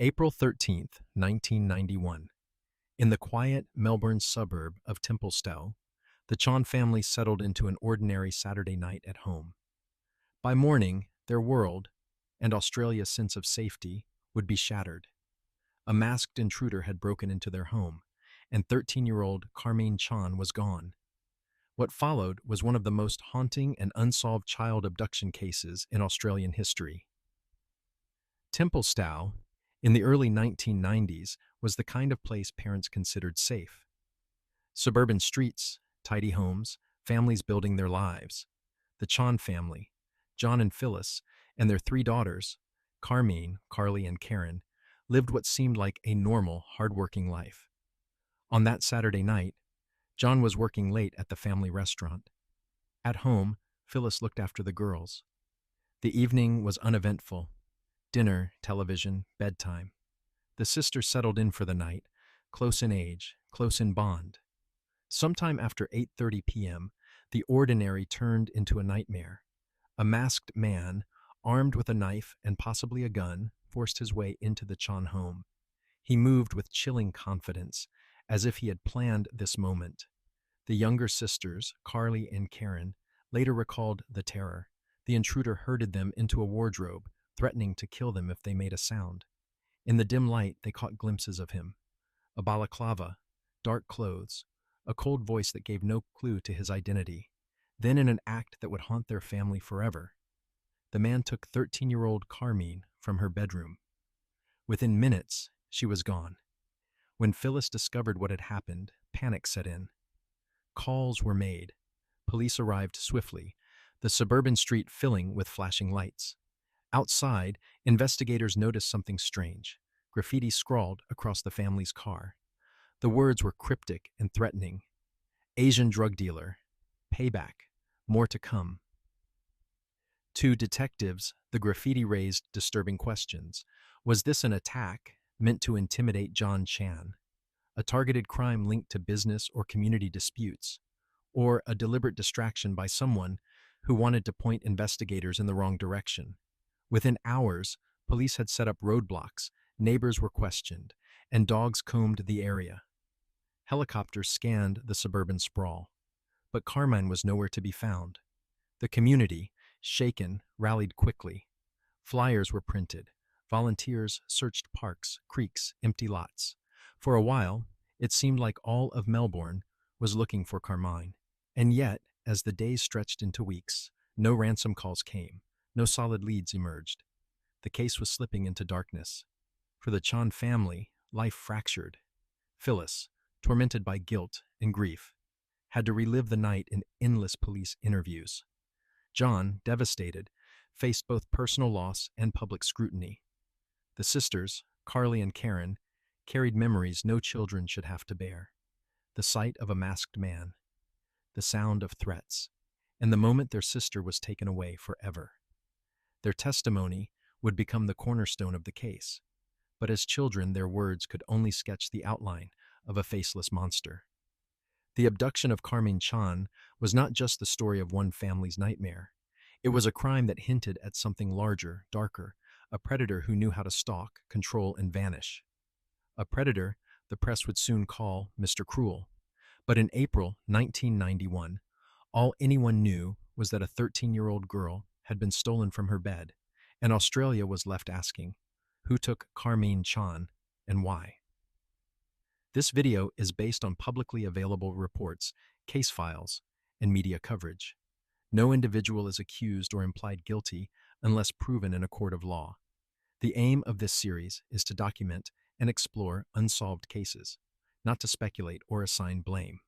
April 13th, 1991. In the quiet Melbourne suburb of Templestowe, the Chan family settled into an ordinary Saturday night at home. By morning, their world, and Australia's sense of safety, would be shattered. A masked intruder had broken into their home, and 13-year-old Karmein Chan was gone. What followed was one of the most haunting and unsolved child abduction cases in Australian history. Templestowe, in the early 1990s, was the kind of place parents considered safe. Suburban streets, tidy homes, families building their lives. The Chan family, John and Phyllis, and their three daughters, Karmein, Carly, and Karen, lived what seemed like a normal, hard-working life. On that Saturday night, John was working late at the family restaurant. At home, Phyllis looked after the girls. The evening was uneventful. Dinner, television, bedtime. The sisters settled in for the night, close in age, close in bond. Sometime after 8:30 p.m., the ordinary turned into a nightmare. A masked man, armed with a knife and possibly a gun, forced his way into the Chan home. He moved with chilling confidence, as if he had planned this moment. The younger sisters, Carly and Karen, later recalled the terror. The intruder herded them into a wardrobe, threatening to kill them if they made a sound. In the dim light, they caught glimpses of him. A balaclava, dark clothes, a cold voice that gave no clue to his identity. Then, in an act that would haunt their family forever, the man took 13-year-old Karmein from her bedroom. Within minutes, she was gone. When Phyllis discovered what had happened, panic set in. Calls were made. Police arrived swiftly, the suburban street filling with flashing lights. Outside, investigators noticed something strange. Graffiti scrawled across the family's car. The words were cryptic and threatening. Asian drug dealer. Payback. More to come. To detectives, the graffiti raised disturbing questions. Was this an attack meant to intimidate John Chan? A targeted crime linked to business or community disputes? Or a deliberate distraction by someone who wanted to point investigators in the wrong direction? Within hours, police had set up roadblocks, neighbors were questioned, and dogs combed the area. Helicopters scanned the suburban sprawl. But Karmein was nowhere to be found. The community, shaken, rallied quickly. Flyers were printed. Volunteers searched parks, creeks, empty lots. For a while, it seemed like all of Melbourne was looking for Karmein. And yet, as the days stretched into weeks, no ransom calls came. No solid leads emerged. The case was slipping into darkness. For the Chan family, life fractured. Phyllis, tormented by guilt and grief, had to relive the night in endless police interviews. John, devastated, faced both personal loss and public scrutiny. The sisters, Carly and Karen, carried memories no children should have to bear. The sight of a masked man, the sound of threats, and the moment their sister was taken away forever. Their testimony would become the cornerstone of the case, but as children their words could only sketch the outline of a faceless monster. The abduction of Karmein Chan was not just the story of one family's nightmare. It was a crime that hinted at something larger, darker, a predator who knew how to stalk, control, and vanish. A predator the press would soon call Mr. Cruel. But in April 1991, all anyone knew was that a 13-year-old girl had been stolen from her bed, and Australia was left asking, who took Karmein Chan and why? This video is based on publicly available reports, case files, and media coverage. No individual is accused or implied guilty unless proven in a court of law. The aim of this series is to document and explore unsolved cases, not to speculate or assign blame.